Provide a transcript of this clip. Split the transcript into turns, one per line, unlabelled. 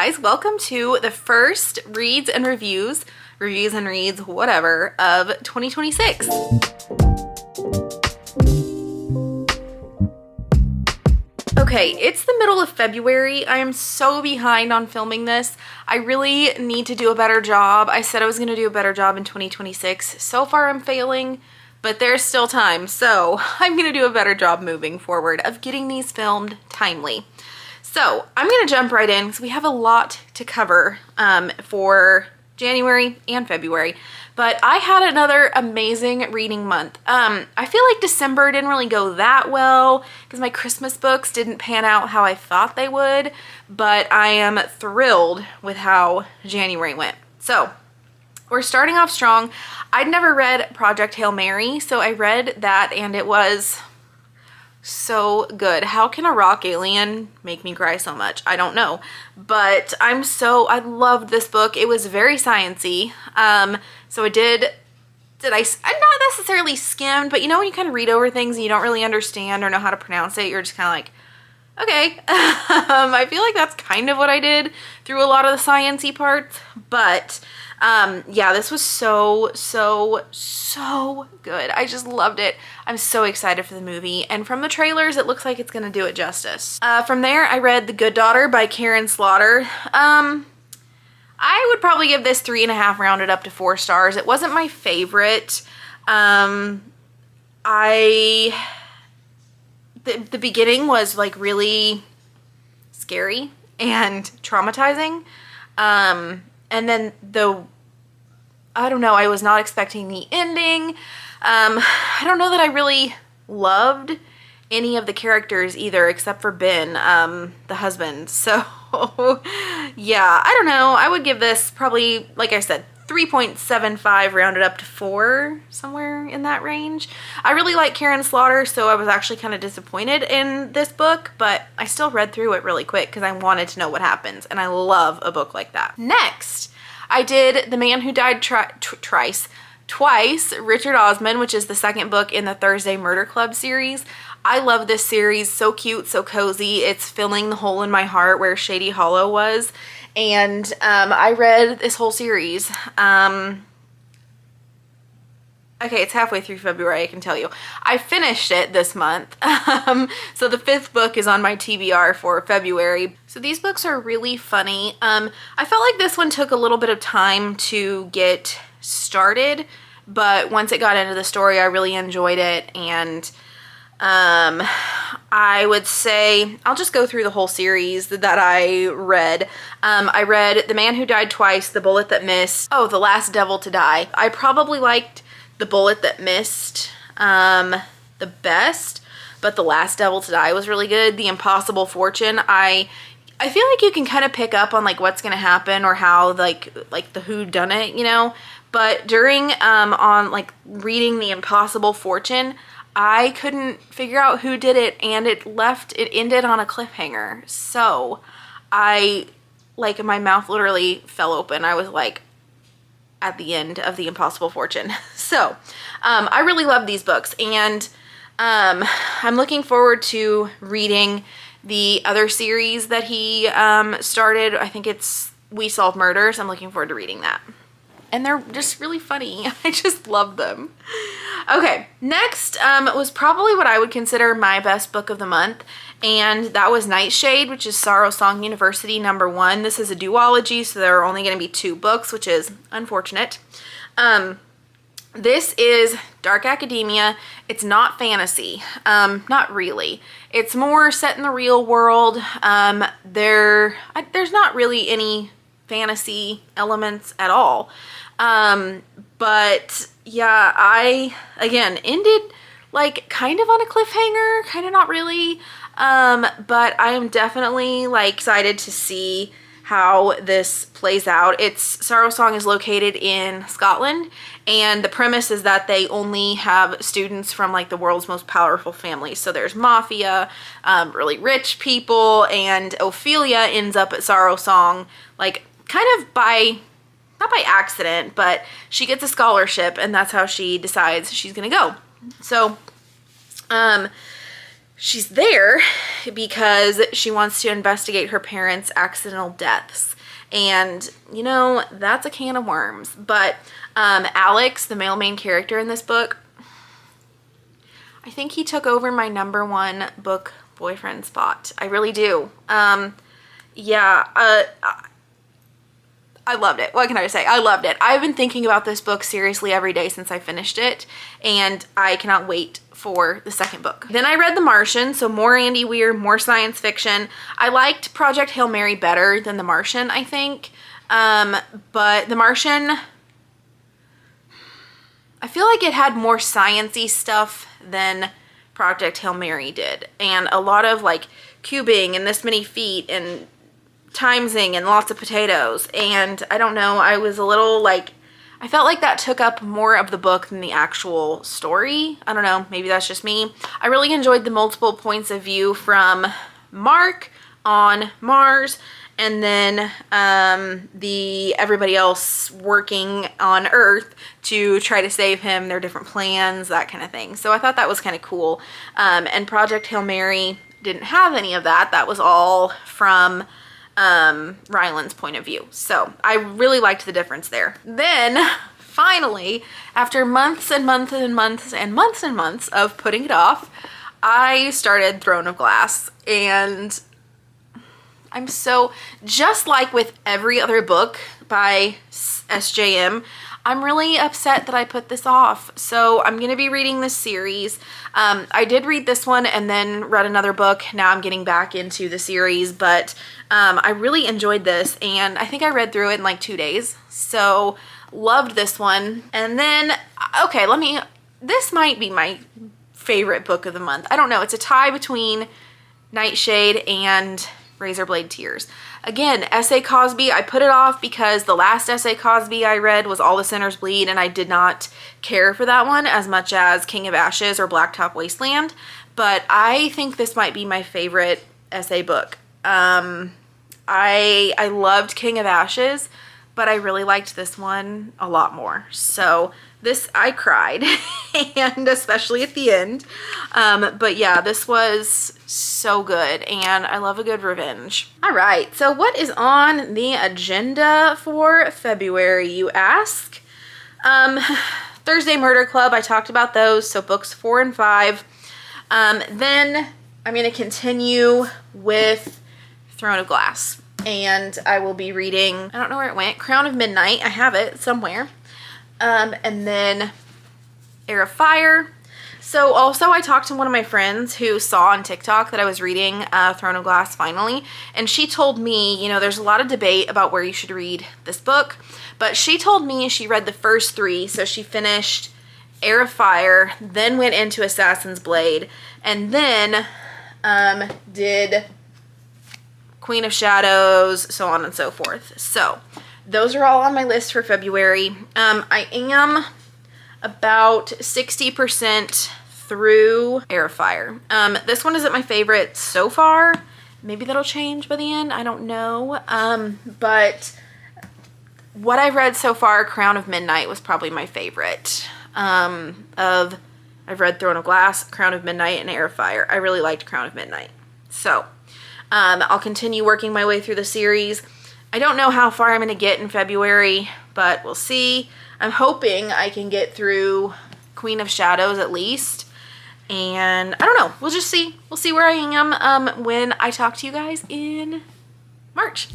guys, welcome to the first reads and reviews, whatever, of 2026. Okay, it's the middle of February. I am so behind on filming this. I really need to do a better job. I said I was gonna do a better job in 2026. So far I'm failing, but there's still time. So I'm gonna do a better job moving forward of getting these filmed timely. So I'm gonna jump right in because we have a lot to cover for January and February. But I had another amazing reading month. I feel like December didn't really go that well because my Christmas books didn't pan out how I thought they would, but I am thrilled with how January went. So we're starting off strong. I'd never read Project Hail Mary, so I read that and it was so good. How can a rock alien make me cry so much? I don't know, but I loved this book. It was very sciencey. So I I'm not necessarily skimmed, but you know when you kind of read over things and you don't really understand or know how to pronounce it, you're just kind of like, okay. I feel like that's kind of what I did through a lot of the sciencey parts, but yeah, this was so good. I just loved it. I'm so excited for the movie, and from the trailers it looks like it's gonna do it justice. From there I read The Good Daughter by Karin Slaughter. I would probably give this 3.5 rounded up to 4 stars. It wasn't my favorite. The beginning was like really scary and traumatizing. And then I don't know, I was not expecting the ending. I don't know that I really loved any of the characters either, except for Ben, the husband. So yeah, I don't know. I would give this probably, like I said, 3.75 rounded up to 4, somewhere in that range. I really like Karin Slaughter, so I was actually kind of disappointed in this book, but I still read through it really quick because I wanted to know what happens, and I love a book like that. Next, I did The Man Who Died Twice, Richard Osman, which is the second book in the Thursday Murder Club series. I love this series. So cute, so cozy. It's filling the hole in my heart where Shady Hollow was. And I read this whole series. Okay, it's halfway through February, I can tell you. I finished it this month. So the 5th book is on my TBR for February. So these books are really funny. I felt like this one took a little bit of time to get started, but once it got into the story, I really enjoyed it. And I would say, I'll just go through the whole series that I read. I read The Man Who Died Twice, The Bullet That Missed, The Last Devil to Die. I probably liked The Bullet That Missed the best, but The Last Devil to Die was really good. The Impossible Fortune, I feel like you can kind of pick up on like what's gonna happen or how like the whodunit, you know? But during on like reading The Impossible Fortune, I couldn't figure out who did it, and it ended on a cliffhanger. So my mouth literally fell open. I was like at the end of The Impossible Fortune. So I really love these books, and I'm looking forward to reading the other series that he started. I think it's We Solve Murders. I'm looking forward to reading that. And they're just really funny. I just love them. Okay, next was probably what I would consider my best book of the month, and that was Nightshade, which is Sorrow Song University #1. This is a duology, so there are only going to be 2 books, which is unfortunate. This is dark academia. It's not fantasy. Not really. It's more set in the real world. There's not really any fantasy elements at all. But yeah, I again ended like kind of on a cliffhanger, kind of not really. But I am definitely like excited to see how this plays out. Sorrow Song is located in Scotland, and the premise is that they only have students from like the world's most powerful families. So there's mafia, really rich people, and Ophelia ends up at Sorrow Song like kind of not by accident, but she gets a scholarship, and that's how she decides she's gonna go. So she's there because she wants to investigate her parents' accidental deaths. And, you know, that's a can of worms. But Alex, the male main character in this book, I think he took over my #1 book boyfriend spot. I really do. Yeah, I loved it. What can I say? I loved it. I've been thinking about this book seriously every day since I finished it, and I cannot wait for the second book. Then I read The Martian, so more Andy Weir, more science fiction. I liked Project Hail Mary better than The Martian, I think. But The Martian, I feel like it had more science-y stuff than Project Hail Mary did. And a lot of like cubing and this many feet and timesing and lots of potatoes. And I don't know, I was a little like, I felt like that took up more of the book than the actual story. I don't know, maybe that's just me. I really enjoyed the multiple points of view from Mark on Mars, and then the everybody else working on Earth to try to save him, their different plans, that kind of thing. So I thought that was kind of cool. And Project Hail Mary didn't have any of that. That was all from Ryland's point of view. So I really liked the difference there. Then finally, after months and months and months and months and months of putting it off, I started Throne of Glass, and I'm so, just like with every other book by SJM, I'm really upset that I put this off. So I'm going to be reading this series. I did read this one and then read another book. Now I'm getting back into the series, but I really enjoyed this, and I think I read through it in like 2 days. So loved this one. And then, okay, this might be my favorite book of the month. I don't know. It's a tie between Nightshade and Razorblade Tears. Again, S.A. Cosby, I put it off because the last S.A. Cosby I read was All the Sinners Bleed, and I did not care for that one as much as King of Ashes or Blacktop Wasteland. But I think this might be my favorite S.A. book. I loved King of Ashes, but I really liked this one a lot more. So this, I cried, and especially at the end. But yeah, this was so good, and I love a good revenge. All right, so what is on the agenda for February, you ask? Thursday Murder Club, I talked about those, so books 4 and 5. Then I'm going to continue with Throne of Glass, and I will be reading, I don't know where it went, Crown of Midnight. I have it somewhere. And then Heir of Fire. So also I talked to one of my friends who saw on TikTok that I was reading Throne of Glass finally, and she told me, you know, there's a lot of debate about where you should read this book, but she told me she read the first 3, so she finished Heir of Fire, then went into Assassin's Blade, and then did Queen of Shadows, so on and so forth. So those are all on my list for February. I am about 60% through Heir of Fire. This one isn't my favorite so far. Maybe that'll change by the end. I don't know. But what I've read so far, Crown of Midnight was probably my favorite. I've read Throne of Glass, Crown of Midnight, and Heir of Fire. I really liked Crown of Midnight. So I'll continue working my way through the series. I don't know how far I'm going to get in February, but we'll see. I'm hoping I can get through Queen of Shadows at least. And I don't know. We'll just see. We'll see where I am when I talk to you guys in March.